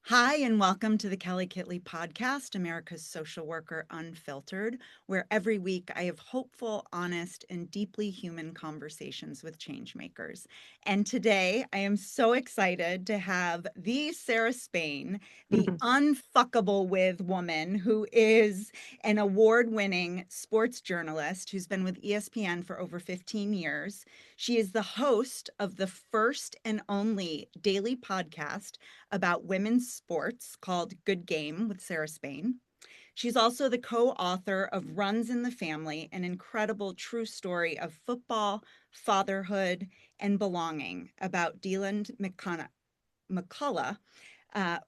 Hi, and welcome to the Kelly Kitley Podcast, America's Social Worker Unfiltered, where every week I have hopeful, honest, and deeply human conversations with changemakers. And today I am so excited to have the Sarah Spain, the unfuckable with woman who is an award-winning sports journalist who's been with ESPN for over 15 years. She is the host of the first and only daily podcast about women's sports called Good Game with Sarah Spain. She's also the co-author of Runs in the Family, an incredible true story of football, fatherhood, and belonging about Deland McCullough,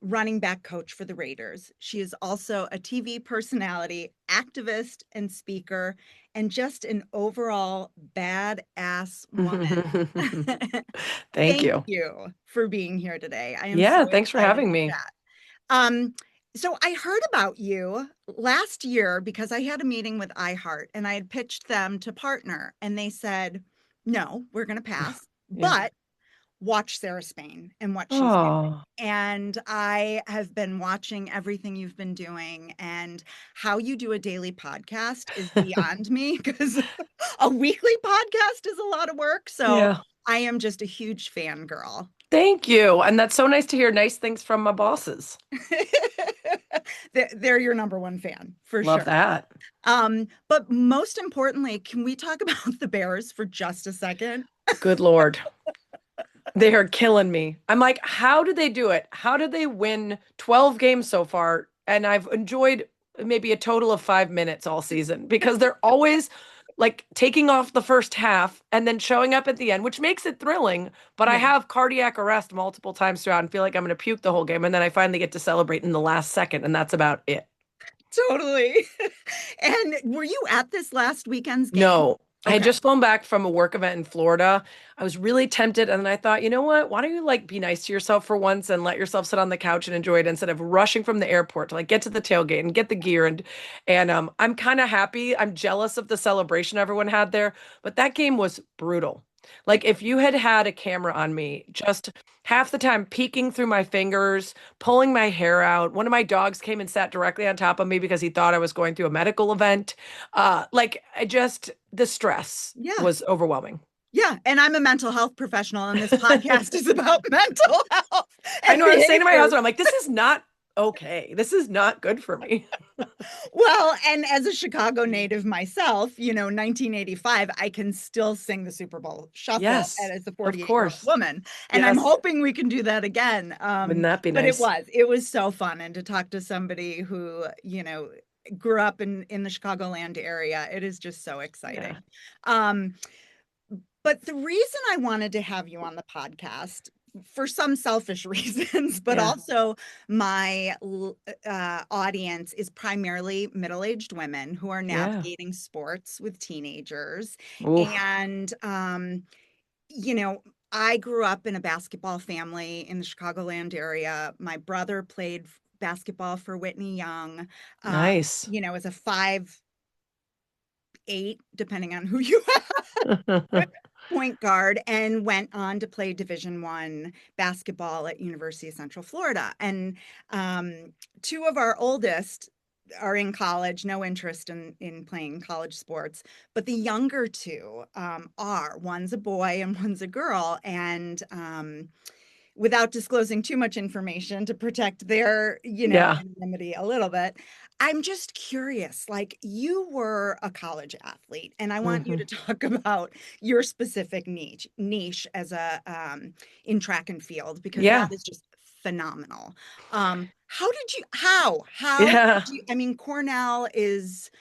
running back coach for the Raiders. She is also a TV personality, activist, and speaker, and just an overall badass woman. Thank Thank you. you for being here today. I am so Yeah, thanks for excited having to me. chat. Um, so I heard about you last year because I had a meeting with iHeart and I had pitched them to partner, and they said, no, we're going to pass, Yeah. but watch Sarah Spain and what she's doing. Oh, And I have been watching everything you've been doing, and how you do a daily podcast is beyond me because a weekly podcast is a lot of work. So yeah. I am just a huge fangirl. Thank you. And that's so nice to hear nice things from my bosses. They're your number one fan for Love sure. that. But most importantly, can we talk about the Bears for just a second? Good Lord. They are killing me. I'm like, how did they do it? How did they win 12 games so far? And I've enjoyed maybe a total of 5 minutes all season because they're always like taking off the first half and then showing up at the end, which makes it thrilling. But I Yeah, have cardiac arrest multiple times throughout and feel like I'm going to puke the whole game. And then I finally get to celebrate in the last second, and that's about it. totally. And were you at this last weekend's game? No, I had Okay. just flown back from a work event in Florida. I was really tempted, and then I thought, you know what? Why don't you like be nice to yourself for once and let yourself sit on the couch and enjoy it instead of rushing from the airport to like get to the tailgate and get the gear and I'm kind of happy. I'm jealous of the celebration everyone had there, but that game was brutal. Like if you had had a camera on me, just half the time peeking through my fingers, pulling my hair out. One of my dogs came and sat directly on top of me because he thought I was going through a medical event. Like I just the stress Yeah. was overwhelming. Yeah. And I'm a mental health professional, and this podcast is about mental health I and know I was saying to my behavior. husband, I'm like, this is not okay. This is not good for me. Well, and as a Chicago native myself, 1985, I can still sing the Super Bowl shuffle and Yes, as a of 48-year-old course. woman. And I'm Yes. hoping we can do that again. Wouldn't that be But it nice? was, it was so fun. And to talk to somebody who, grew up in the Chicagoland area, it is just so Yeah. exciting. Um, but the reason I wanted to have you on the podcast, for some selfish reasons, but Yeah. also my audience is primarily middle-aged women who are Yeah. navigating sports with teenagers. Oof. And, you know, I grew up in a basketball family in the Chicagoland area. My brother played basketball for Whitney Young, Nice. as a 5'8", depending on who you point guard, and went on to play Division I basketball at University of Central Florida. And two of our oldest are in college, no interest in playing college sports, but the younger two are. One's a boy and one's a girl, and without disclosing too much information to protect their, Yeah. anonymity a little bit. I'm just curious, like you were a college athlete, and I want you Hmm. to talk about your specific niche as a in track and field, because that Yeah. is just phenomenal. How Yeah. did you, I mean, Cornell is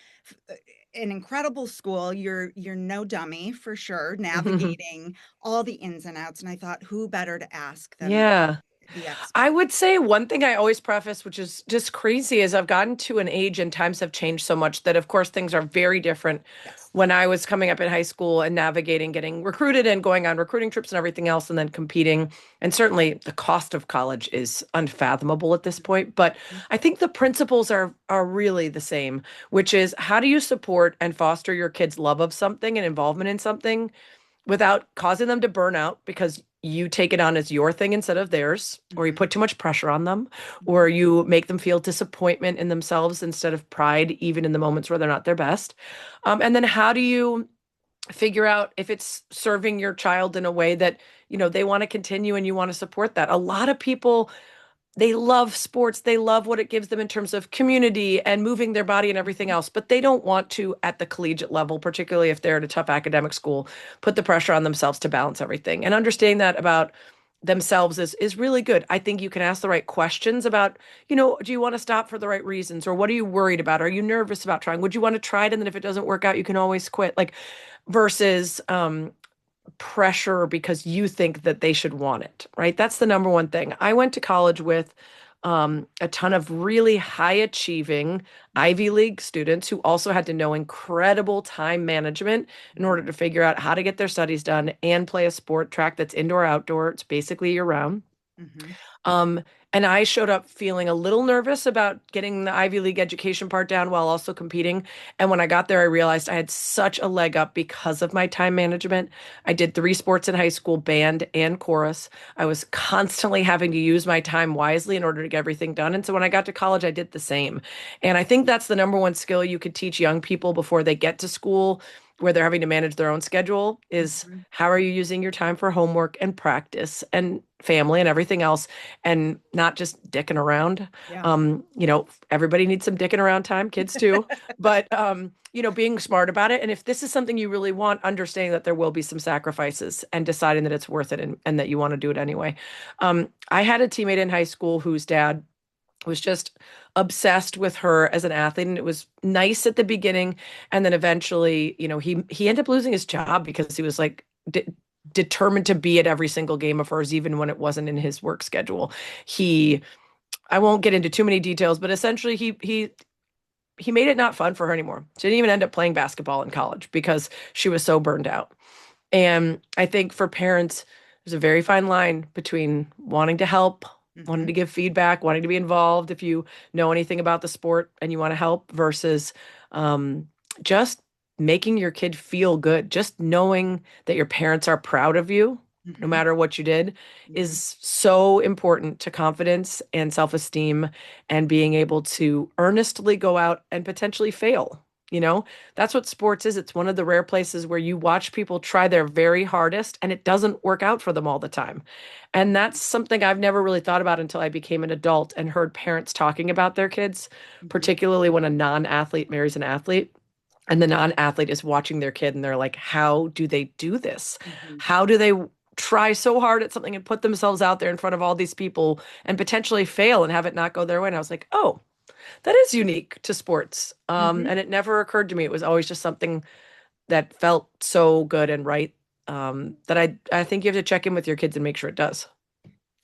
an incredible school. You're no dummy for sure, navigating all the ins and outs. And I thought, who better to ask than Yeah. the I expert? would say one thing I always preface, which is just crazy, is I've gotten to an age and times have changed so much that, of course, things are very different Yes. when I was coming up in high school and navigating getting recruited and going on recruiting trips and everything else, and then competing. And certainly the cost of college is unfathomable at this point. But I think the principles are really the same, which is how do you support and foster your kids' love of something and involvement in something without causing them to burn out because you take it on as your thing instead of theirs, or you Mhm. put too much pressure on them, or Mhm. you make them feel disappointment in themselves instead of pride, even in the moments where they're not their best. And then how do you figure out if it's serving your child in a way that, they want to continue and you want to support that? A lot of people, they love sports. They love what it gives them in terms of community and moving their body and everything Mhm. else, but they don't want to, at the collegiate level, particularly if they're at a tough academic school, put the pressure on themselves to balance everything. And understanding that about themselves is really good. I think you can ask the right questions about, do you want to stop for the right reasons? Or what are you worried about? Are you nervous about trying? Would you want to try it? And then if it doesn't work out, you can always quit. Like versus pressure because you think that they should want it, right? That's the number one thing. I went to college with a ton of really high achieving Ivy League students who also had to know incredible time management in Mhm. order to figure out how to get their studies done and play a sport track that's indoor outdoor. It's basically year round. Mhm. Um, and I showed up feeling a little nervous about getting the Ivy League education part down while also competing. And when I got there, I realized I had such a leg up because of my time management. I did three sports in high school, band and chorus. I was constantly having to use my time wisely in order to get everything done. And so when I got to college, I did the same. And I think that's the number one skill you could teach young people before they get to school where they're having to manage their own schedule is Mhm. how are you using your time for homework and practice and family and everything else and not just dicking around. Yeah. Everybody needs some dicking around time, kids too, but being smart about it. And if this is something you really want, understanding that there will be some sacrifices and deciding that it's worth it and that you want to do it anyway. I had a teammate in high school whose dad was just obsessed with her as an athlete, and it was nice at the beginning, and then eventually he ended up losing his job because he was like determined to be at every single game of hers even when it wasn't in his work schedule. he I won't get into too many details, but essentially he made it not fun for her anymore. She didn't even end up playing basketball in college because she was so burned out. And I think for parents, there's a very fine line between wanting to help, wanting Mhm. to give feedback, wanting to be involved if you know anything about the sport and you want to help, versus um, just making your kid feel good. Just knowing that your parents are proud of you, no Mhm. matter what you did, Mhm. is so important to confidence and self-esteem and being able to earnestly go out and potentially fail. You know, that's what sports is. It's one of the rare places where you watch people try their very hardest and it doesn't work out for them all the time. And that's something I've never really thought about until I became an adult and heard parents talking about their kids, Mhm. particularly when a non-athlete marries an athlete. And the non-athlete is watching their kid and they're like, how do they do this? Mhm. How do they try so hard at something and put themselves out there in front of all these people and potentially fail and have it not go their way? And I was like, oh, that is unique to sports. Mhm. And it never occurred to me. It was always just something that felt so good and right, that I think you have to check in with your kids and make sure it does.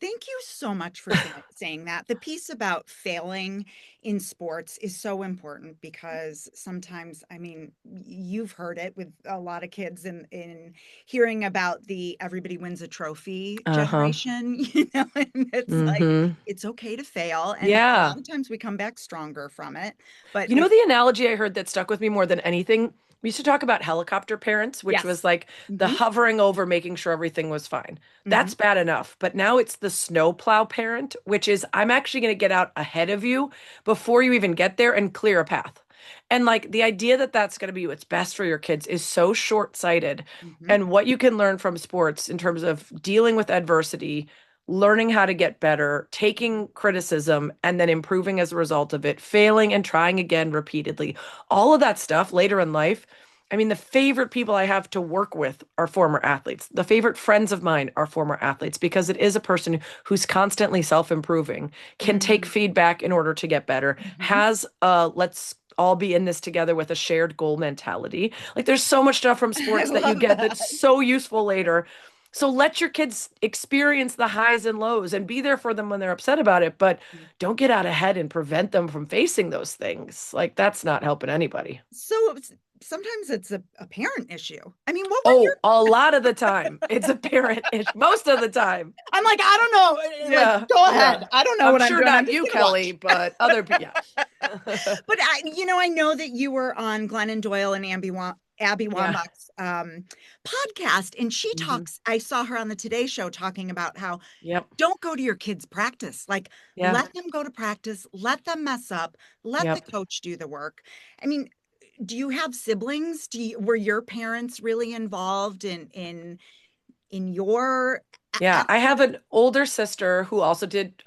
Thank you so much for saying that. The piece about failing in sports is so important because sometimes, I mean, you've heard it with a lot of kids in hearing about the everybody wins a trophy Uh-huh. generation, and it's like Mm-hmm. it's okay to fail, and a Yeah. lot of times we come back stronger from it. But You I know, the analogy I heard that stuck with me more than anything, we used to talk about helicopter parents, which was yes. like the Hmm. hovering over, making sure everything was fine. Hmm. That's bad enough. But now it's the snowplow parent, which is I'm actually going to get out ahead of you before you even get there and clear a path. And like the idea that that's going to be what's best for your kids is so short-sighted. Hmm. And what you can learn from sports in terms of dealing with adversity, learning how to get better, taking criticism, and then improving as a result of it, failing and trying again repeatedly. All of that stuff later in life. I mean, the favorite people I have to work with are former athletes. The favorite friends of mine are former athletes because it is a person who's constantly self-improving, can take Hmm. feedback in order to get better, Hmm. has let's all be in this together with a shared goal mentality. Like there's so much stuff from I sports that you love get that's that. so useful later. So let your kids experience the highs and lows and be there for them when they're upset about it, but don't get out ahead and prevent them from facing those things. Like that's not helping anybody. So sometimes it's a parent issue. I mean, what were your Oh, a lot of the time it's a parent issue. Most of the time. I'm like, I don't know. Like, Yeah, go yeah. ahead. I don't know I'm what I'm sure doing. I'm not just you, gonna Kelly, watch. but other people. Yeah. But I know that you were on Glennon Doyle and Abby Yeah. Wambach's podcast, and she Hmm. talks. I saw her on the Today Show talking about how Yep. don't go to your kids' practice. Like, Yeah. let them go to practice, let them mess up, let the Yep. coach do the work. I mean, do you have siblings? Were your parents really involved in your Yeah, I have athletic? an older sister who also did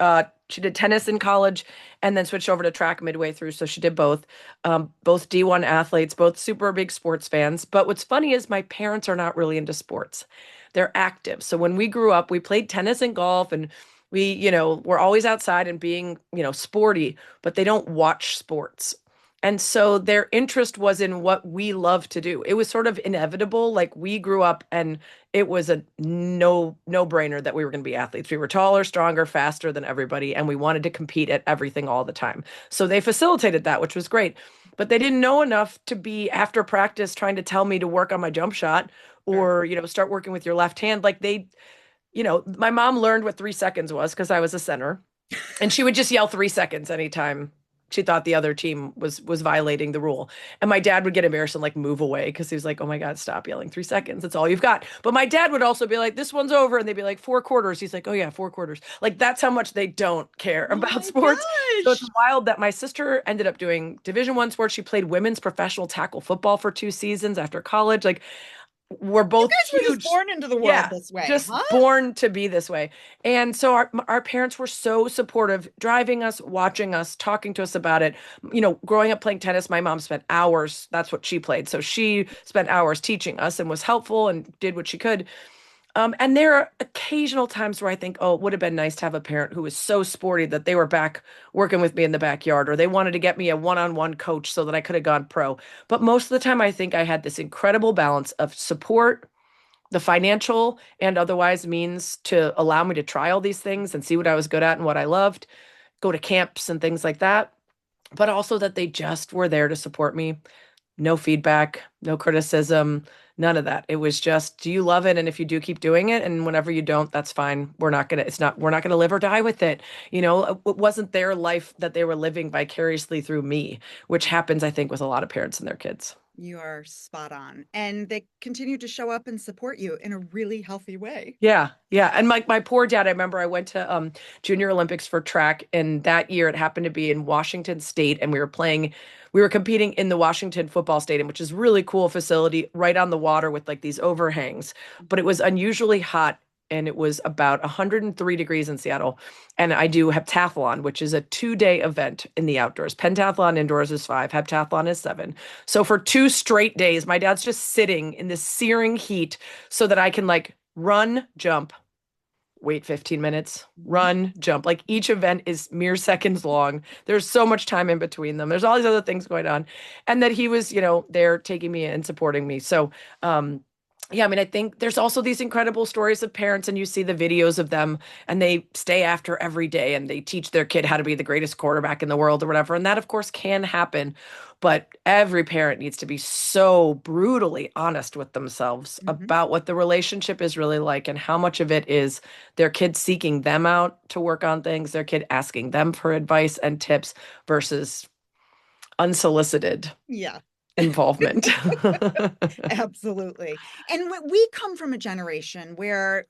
she did tennis in college and then switched over to track midway through, so she did both D1 athletes, both super big sports fans. But what's funny is my parents are not really into sports. They're active. So when we grew up, we played tennis and golf and we're always outside and being, sporty, but they don't watch sports. And so their interest was in what we love to do. It was sort of inevitable. Like we grew up and it was a no brainer that we were going to be athletes. We were taller, stronger, faster than everybody, and we wanted to compete at everything all the time. So they facilitated that, which was great. But they didn't know enough to be after practice trying to tell me to work on my jump shot Sure. or, start working with your left hand. Like my mom learned what 3 seconds was because I was a center. And she would just yell 3 seconds anytime she thought the other team was violating the rule. And my dad would get embarrassed and like move away because he was like, "Oh my God, stop yelling 3 seconds. That's all you've got." But my dad would also be like, "This one's over," and they'd be like 4 quarters. He's like, "Oh yeah, 4 quarters." Like that's how much they don't care Oh about my sports. So it's gosh. wild that my sister ended up doing Division 1 sports. She played women's professional tackle football for 2 seasons after college. Like we're You both guys were just huge. born into the world Yeah, this way, just huh? born to be this way. And so our parents were so supportive, driving us, watching us, talking to us about it. Growing up playing tennis, my mom spent hours, that's what she played. So she spent hours teaching us and was helpful and did what she could. And there are occasional times where I think, oh, it would have been nice to have a parent who was so sporty that they were back working with me in the backyard, or they wanted to get me a one-on-one coach so that I could have gone pro. But most of the time, I think I had this incredible balance of support, the financial and otherwise means to allow me to try all these things and see what I was good at and what I loved, go to camps and things like that. But also that they just were there to support me. No feedback, no criticism, none of that. It was just, do you love it? And if you do, keep doing it. And whenever you don't, that's fine. We're not gonna live or die with it. It wasn't their life that they were living vicariously through me, which happens, I think, with a lot of parents and their kids. You are spot on. And they continue to show up and support you in a really healthy way. Yeah, yeah. And my poor dad, I remember I went to Junior Olympics for track, and that year it happened to be in Washington State, and we were competing in the Washington football stadium, which is really cool facility right on the water with like these overhangs. But it was unusually hot and it was about 103 degrees in Seattle. And I do heptathlon, which is a 2-day event in the outdoors. Pentathlon indoors is 5, heptathlon is 7. So for 2 straight days, my dad's just sitting in this searing heat so that I can like run, jump, wait 15 minutes, Mhm. run, jump. Like each event is mere seconds long. There's so much time in between them. There's all these other things going on. And that he was, there taking me and supporting me. So, yeah, I mean, I think there's also these incredible stories of parents, and you see the videos of them, and they stay after every day and they teach their kid how to be the greatest quarterback in the world or whatever. And that, of course, can happen. But every parent needs to be so brutally honest with themselves Mhm. about what the relationship is really like and how much of it is their kid seeking them out to work on things, their kid asking them for advice and tips versus unsolicited Yeah. involvement. Absolutely. And we come from a generation where,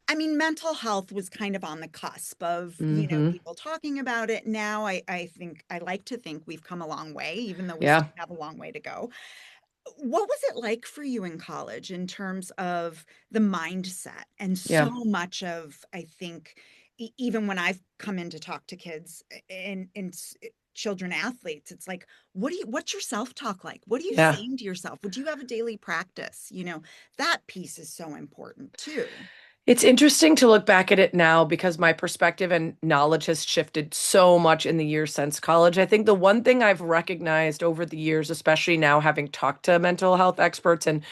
I mean, mental health was kind of on the cusp of, Hmm. people talking about it. Now, I think, I like to think we've come a long way, even though we Yeah, still have a long way to go. What was it like for you in college in terms of the mindset? And yeah. so much of, I think, even when I've come in to talk to kids and children athletes, it's like, what's your self-talk like? What are you Yeah. saying to yourself? Would you have a daily practice? That piece is so important too. It's interesting to look back at it now because my perspective and knowledge has shifted so much in the years since college. I think the one thing I've recognized over the years, especially now having talked to mental health experts and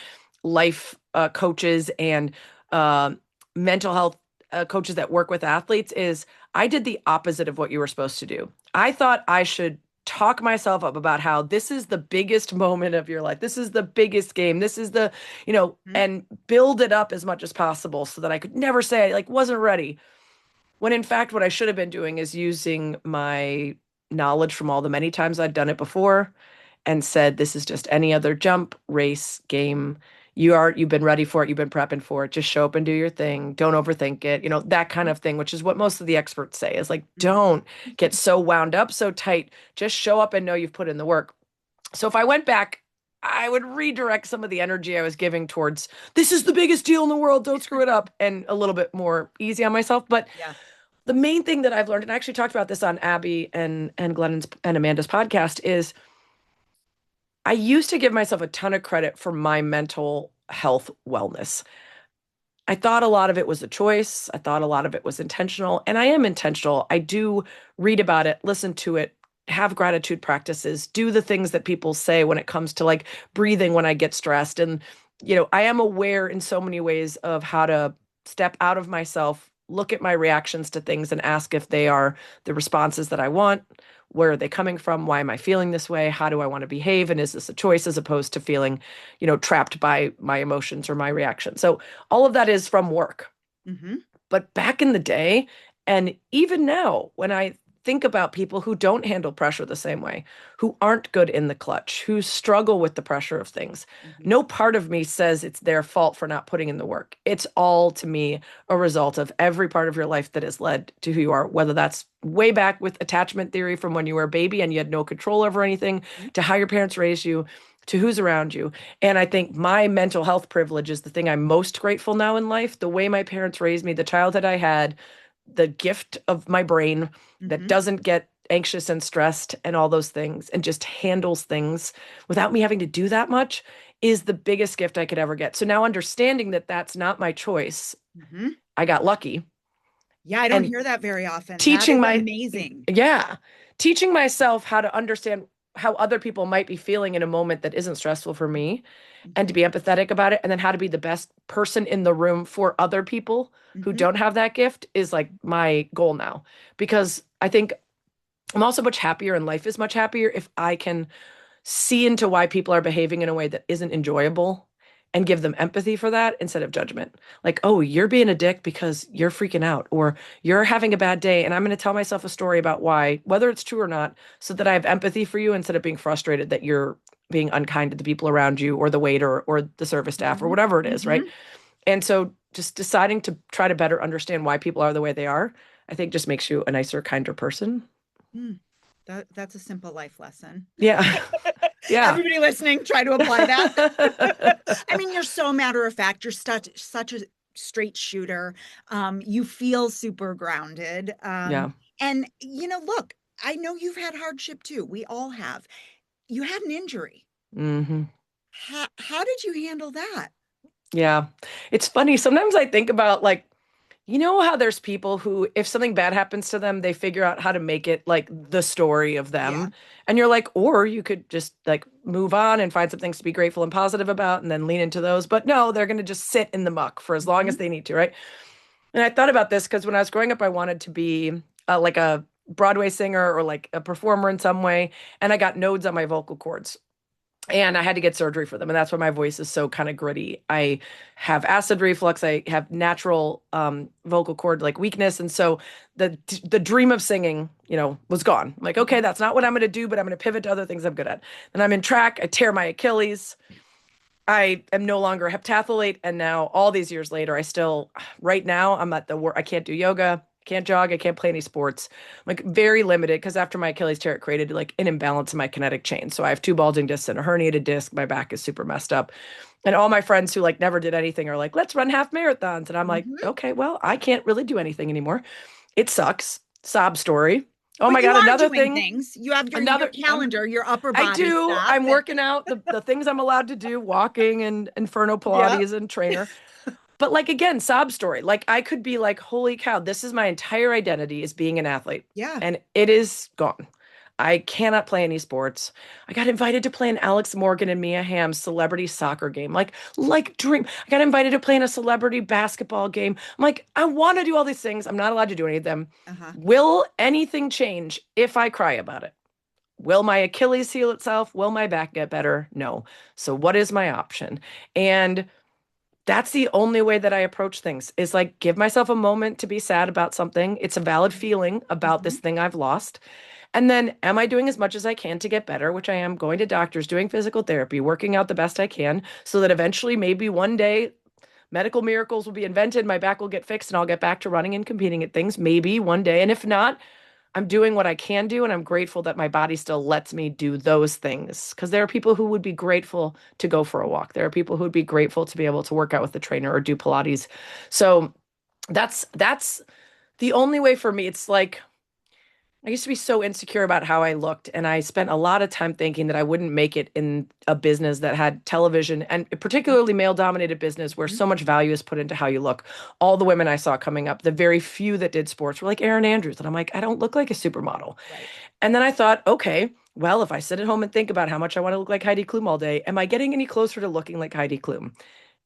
life coaches and uh, mental health coaches that work with athletes, is I did the opposite of what you were supposed to do. I thought I should talk myself up about how this is the biggest moment of your life. This is the biggest game. This is Mhm. and build it up as much as possible so that I could never say I like wasn't ready. When in fact, what I should have been doing is using my knowledge from all the many times I'd done it before and said, this is just any other jump, race, game. You've been ready for it. You've been prepping for it. Just show up and do your thing. Don't overthink it. That kind of thing, which is what most of the experts say is like, don't get so wound up, so tight. Just show up and know you've put in the work. So if I went back, I would redirect some of the energy I was giving towards this is the biggest deal in the world. Don't screw it up. And a little bit more easy on myself. But Yeah. the main thing that I've learned, and I actually talked about this on Abby and Glennon's and Amanda's podcast, is I used to give myself a ton of credit for my mental health wellness. I thought a lot of it was a choice. I thought a lot of it was intentional, and I am intentional. I do read about it, listen to it, have gratitude practices, do the things that people say when it comes to like breathing when I get stressed. And, I am aware in so many ways of how to step out of myself, look at my reactions to things and ask if they are the responses that I want. Where are they coming from? Why am I feeling this way? How do I want to behave? And is this a choice as opposed to feeling, trapped by my emotions or my reaction? So all of that is from work. Mm-hmm. But back in the day, and even now, when I think about people who don't handle pressure the same way, who aren't good in the clutch, who struggle with the pressure of things, Mm-hmm. no part of me says it's their fault for not putting in the work. It's all, to me, a result of every part of your life that has led to who you are, whether that's way back with attachment theory from when you were a baby and you had no control over anything, to how your parents raised you, to who's around you. And I think my mental health privilege is the thing I'm most grateful now in life. The way my parents raised me, the childhood I had, the gift of my brain that Mm-hmm. doesn't get anxious and stressed and all those things and just handles things without me having to do that much is the biggest gift I could ever get. So now understanding that that's not my choice, Mm-hmm. I got lucky. Yeah, I don't And hear that very often. That teaching is my, amazing. yeah, teaching myself how to understand how other people might be feeling in a moment that isn't stressful for me and to be empathetic about it, and then how to be the best person in the room for other people who Mm-hmm. don't have that gift is like my goal now. Because I think I'm also much happier and life is much happier if I can see into why people are behaving in a way that isn't enjoyable and give them empathy for that instead of judgment. Like, oh, you're being a dick because you're freaking out, or you're having a bad day. And I'm going to tell myself a story about why, whether it's true or not, so that I have empathy for you instead of being frustrated that you're being unkind to the people around you or the waiter or the service staff or Mm-hmm. whatever it is, Mm-hmm. right? And so just deciding to try to better understand why people are the way they are, I think just makes you a nicer, kinder person. Mm. That's a simple life lesson. Yeah. Yeah. Everybody listening, try to apply that. I mean, you're so matter of fact. You're such a straight shooter. You feel super grounded. Yeah. And look, I know you've had hardship too. We all have. You had an injury. Hmm. How did you handle that? Yeah. It's funny. Sometimes I think about like, how there's people who, if something bad happens to them, they figure out how to make it like the story of Yeah. them. And you're like, or you could just like move on and find some things to be grateful and positive about and then lean into those. But no, they're going to just sit in the muck for as long Hmm. as they need to, right? And I thought about this because when I was growing up, I wanted to be like a Broadway singer or like a performer in some way. And I got nodes on my vocal cords and I had to get surgery for them. And that's why my voice is so kind of gritty. I have acid reflux. I have natural vocal cord like weakness. And so the dream of singing, was gone. I'm like, okay, that's not what I'm going to do, but I'm going to pivot to other things I'm good at. And I'm in track. I tear my Achilles. I am no longer a heptathlete. And now all these years later, right now, I'm at the work. I can't do yoga. I can't jog. I can't play any sports. I'm like very limited because after my Achilles tear, it created like an imbalance in my kinetic chain. So I have two bulging discs and a herniated disc. My back is super messed up. And all my friends who like never did anything are like, let's run half marathons. And I'm like, Hmm. okay, well, I can't really do anything anymore. It sucks. Sob story. Oh But my you God, are another doing thing. things. You have your Another, calendar, your upper I body do. stuff, I'm and working out the things I'm allowed to do, walking and Inferno yeah, Pilates and trainer. But like again, sob story. Like I could be like, holy cow, this is my entire identity is being an athlete. yeah. And it is gone. I cannot play any sports. I got invited to play in Alex Morgan and Mia Hamm's celebrity soccer game. Like dream. I got invited to play in a celebrity basketball game. I'm like, I want to do all these things. I'm not allowed to do any of them. Uh-huh. Will anything change if I cry about it? Will my Achilles heal itself? Will my back get better? No. So what is my option? And that's the only way that I approach things is like give myself a moment to be sad about something. It's a valid feeling about Hmm. this thing I've lost. And then, am I doing as much as I can to get better, which I am, going to doctors, doing physical therapy, working out the best I can, so that eventually, maybe one day, medical miracles will be invented, my back will get fixed, and I'll get back to running and competing at things, maybe one day. And if not, I'm doing what I can do, and I'm grateful that my body still lets me do those things. Because there are people who would be grateful to go for a walk. There are people who would be grateful to be able to work out with a trainer or do Pilates. So that's the only way for me. It's like I used to be so insecure about how I looked, and I spent a lot of time thinking that I wouldn't make it in a business that had television, and particularly male-dominated business where Mhm. so much value is put into how you look. All the women I saw coming up, the very few that did sports were like Erin Andrews, and I'm like, I don't look like a supermodel. Right. And then I thought, okay, well, if I sit at home and think about how much I want to look like Heidi Klum all day, am I getting any closer to looking like Heidi Klum?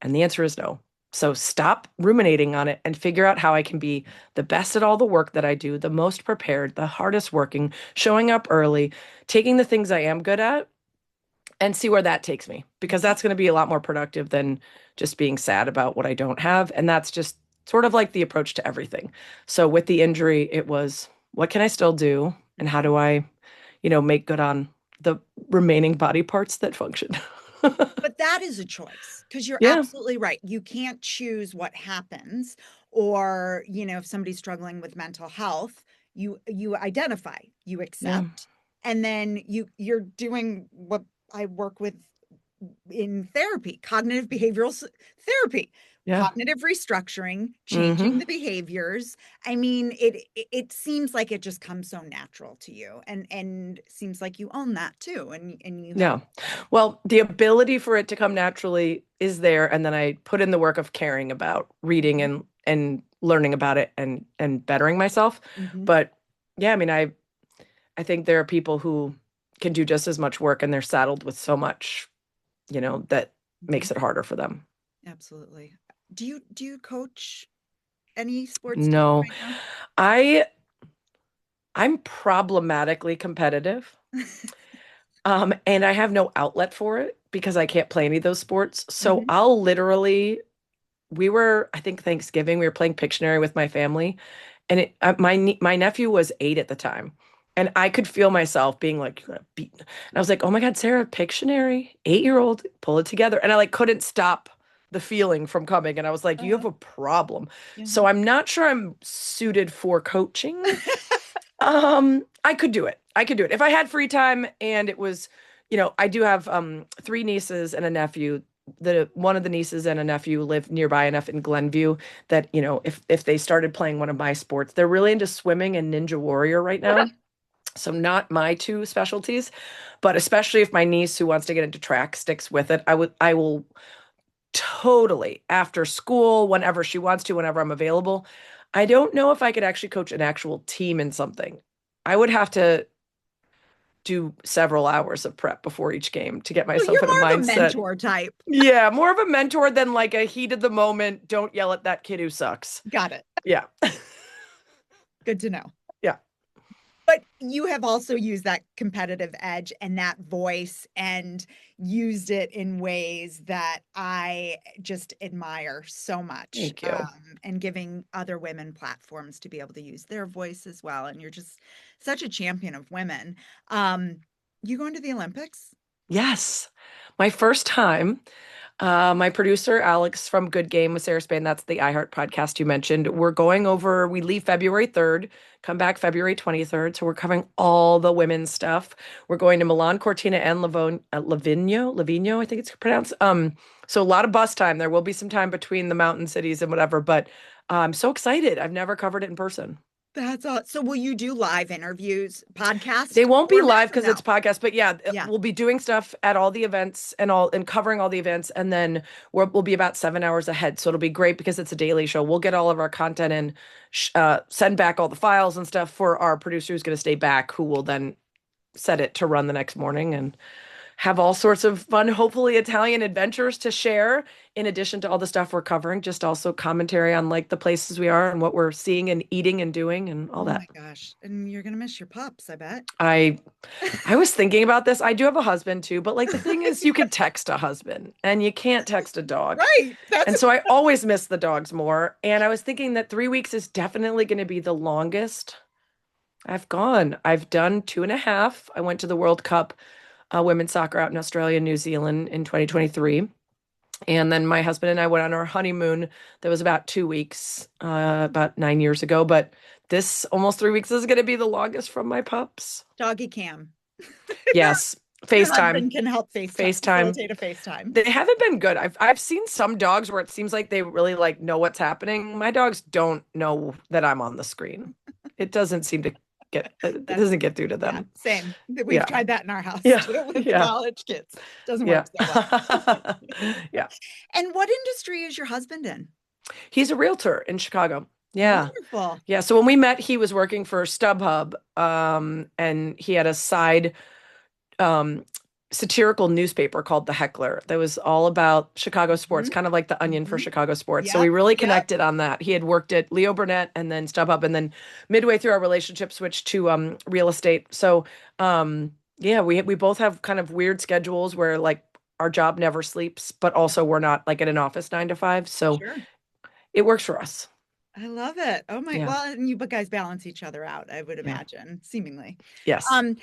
And the answer is no. So stop ruminating on it and figure out how I can be the best at all the work that I do, the most prepared, the hardest working, showing up early, taking the things I am good at, and see where that takes me, because Mhm. that's going to be a lot more productive than just being sad about what I don't have. And that's just sort of like the approach to everything. So with the injury, it was, what can I still do? And how Mhm. do I, make good on the remaining body parts that function? But that is a choice because you're Yeah. absolutely right. You can't choose what happens, or, if somebody's struggling with mental health, you identify, you Yeah. accept, and then you're doing what I work with in therapy, cognitive behavioral therapy, Yeah. cognitive restructuring, changing Hmm. the behaviors. I mean, it seems like it just comes so natural to you, and seems like you own that too, and you have. Yeah. Well, the ability for it to come naturally is there, and then I put in the work of caring about reading Mhm. and learning about it and bettering myself. Mhm. But yeah, I mean, I think there are people who can do just as much work, and they're saddled with so much, that Mhm. makes it harder for them. Absolutely. Do you coach any sports teams No. right now? I I'm problematically competitive. And I have no outlet for it because I can't play any of those sports. So Mhm. I'll literally we were, I think Thanksgiving, we were playing Pictionary with my family, and my nephew was 8 at the time, and I could feel myself being like, "You're gonna beat," and I was like, "Oh my God, Sarah, Pictionary, 8-year-old, pull it together," and I like couldn't stop the feeling from coming, and I was like, "You have Uh-huh. a problem." Yeah. So I'm not sure I'm suited for coaching. I could do it. I could do it if I had free time and it was, I do have 3 nieces and a nephew. The one of the nieces and a nephew live nearby enough in Glenview that, if they started playing one of my sports, they're really into swimming and Ninja Warrior right now. So not my two specialties, but especially if my niece who wants to get into track sticks with it, I will totally after school, whenever she wants to, whenever I'm available. I don't know if I could actually coach an actual team in something. I would have to do several hours of prep before each game to get So myself in a you're more of a mindset. mentor type. Yeah, more of a mentor than like a heat of the moment, don't yell at that kid who sucks. Got it. Yeah. Good to know. Yeah. But you have also used that competitive edge and that voice and used it in ways that I just admire so much, Thank you. and giving other women platforms to be able to use their voice as well. And you're just such a champion of women. Um, you going to the Olympics? Yes. My first time. My producer, Alex from Good Game with Sarah Spain, that's the iHeart podcast you mentioned. We're going over, we leave February 3rd, come back February 23rd. So we're covering all the women's stuff. We're going to Milan, Cortina, and Livigno, I think it's pronounced. So a lot of bus time. There will be some time between the mountain cities and whatever, but I'm so excited. I've never covered it in person. That's all. So will you do live interviews, They podcast won't be format live or because it's no? a podcast, but yeah, Yeah. we'll be doing stuff at all the events and covering all the events, and then we'll be about 7 hours ahead. So it'll be great because it's a daily show. We'll get all of our content and send back all the files and stuff for our producer who's going to stay back, who will then set it to run the next morning and have all sorts of fun, hopefully Italian adventures to share. In addition to all the stuff we're covering, just also commentary on like the places we are and what we're seeing and eating and doing and all Oh that. my gosh. And you're gonna miss your pups, I bet. I I was thinking about this. I do have a husband too, but like the thing is, you could text a husband and you can't text a dog. Right. That's And so I always miss the dogs more. And I was thinking that 3 weeks is definitely going to be the longest I've gone. I've done two and a half. I went to the World Cup women's soccer out in Australia and New Zealand in 2023. And then my husband and I went on our honeymoon that was about 2 weeks, about 9 years ago. But this almost 3 weeks is going to be the longest from my pups. Doggy cam. Yes. Your FaceTime. husband can help FaceTime. facilitate a FaceTime. They haven't been good. I've seen some dogs where it seems like they really like know what's happening. My dogs don't know that I'm on the screen. It doesn't seem to it That's doesn't get through to yeah, them. same. We've Yeah. tried that in our house Yeah. too with Yeah. college kids. Doesn't Yeah. work so well. Yeah. And what industry is your husband in? He's a realtor in Chicago. Yeah. Wonderful. Yeah. So when we met, he was working for StubHub, and he had a side um, satirical newspaper called The Heckler that was all about Chicago sports, Mhm, kind of like The Onion for mhm. Chicago sports. So we Yep, really yep. connected on that. He had worked at Leo Burnett and then StubHub, and then midway through our relationship, switched to real estate. So yeah, we both have kind of weird schedules where like our job never sleeps, but also we're not like in an office 9 to 5. So Sure. it works for us. I love it. Oh my, Yeah. well, and you guys balance each other out, I would Yeah. imagine, seemingly. Yes. Um,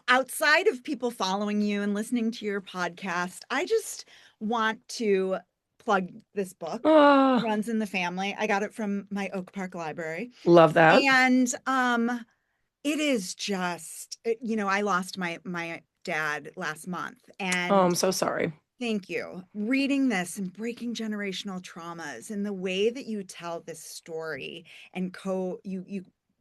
outside of people following you and listening to your podcast, I just want to plug this book, Oh, Runs in the Family. I got it from my Oak Park Library. love that. And it is just, I lost my dad last month, Oh, and I'm so sorry. thank you. Reading this and breaking generational traumas and the way that you tell this story and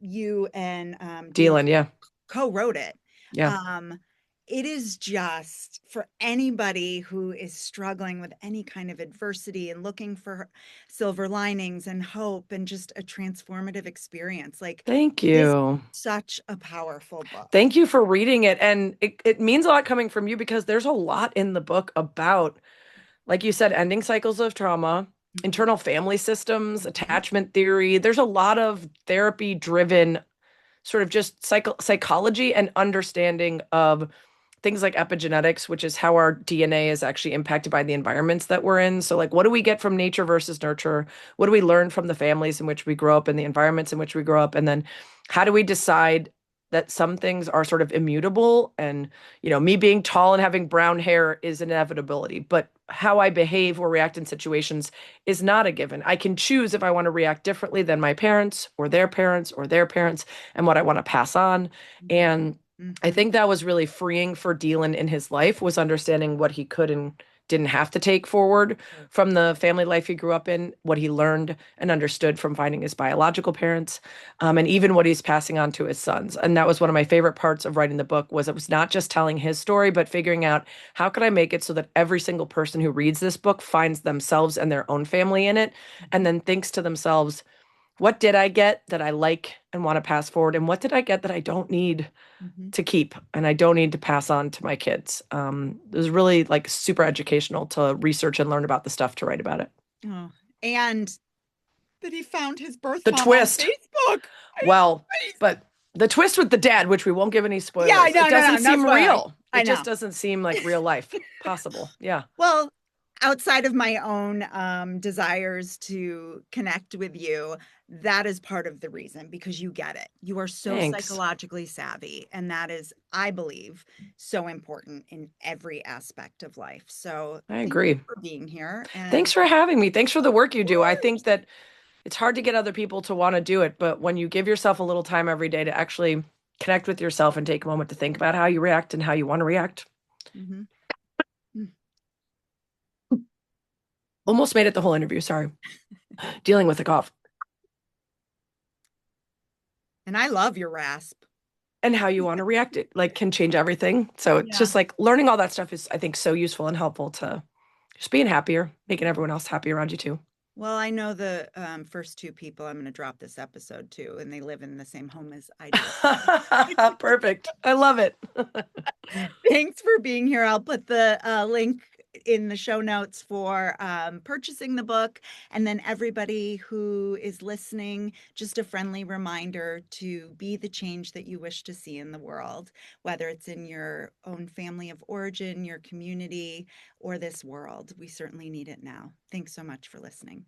you and Deland Dealing. Yeah. co-wrote it. Yeah. Um, it is just for anybody who is struggling with any kind of adversity and looking for silver linings and hope and just a transformative experience. Like, Thank it is you. such a powerful book. Thank you for reading it. And it means a lot coming from you because there's a lot in the book about, like you said, ending cycles of trauma, Mhm, internal family systems, mhm, attachment theory. There's a lot of therapy driven sort of just psychology and understanding of things like epigenetics, which is how our DNA is actually impacted by the environments that we're in. So, like, what do we get from nature versus nurture? What do we learn from the families in which we grow up and the environments in which we grow up? And then how do we decide that some things are sort of immutable? And, me being tall and having brown hair is an inevitability, but how I behave or react in situations is not a given. I can choose if I want to react differently than my parents or their parents or their parents and what I want to pass on. mhm, And I mhm. think that was really freeing for Dealin in his life was understanding what he could and didn't have to take forward Sure. from the family life he grew up in, what he learned and understood from finding his biological parents, and even what he's passing on to his sons. And that was one of my favorite parts of writing the book was it was not just telling his story, but figuring out how could I make it so that every single person who reads this book finds themselves and their own family in it, and Mhm, then thinks to themselves, what did I get that I like and want to pass forward? And what did I get that I don't need mhm. to keep and I don't need to pass on to my kids? It was really like super educational to research and learn about the stuff to write about it. Oh, and that he found his birth The mom on twist, Facebook. I mean, well, but the twist with the dad, which we won't give any yeah, spoilers, no, it no, no, doesn't no seem spoiling. real. I It just know. doesn't seem like real life possible. Yeah. Well, outside of my own desires to connect with you, that is part of the reason because you get it. You are so Thanks. psychologically savvy, and that is, I believe, so important in every aspect of life. So I thank you agree. for being here. Thanks And for having me. Thanks for the of work you do. I think course. that it's hard to get other people to want to do it, but when you give yourself a little time every day to actually connect with yourself and take a moment to think about how you react and how you want to react, Mhm. almost made it the whole interview. Sorry. Dealing with a cough. And I love your rasp. And how you want to react it like can change everything. So it's Yeah. just like learning all that stuff is I think so useful and helpful to just being happier, making everyone else happy around you too. Well, I know the first two people I'm going to drop this episode to, and they live in the same home as I do. Perfect. I love it. Thanks for being here. I'll put the link in the show notes for purchasing the book. And then everybody who is listening, just a friendly reminder to be the change that you wish to see in the world, whether it's in your own family of origin, your community, or this world. We certainly need it now. Thanks so much for listening.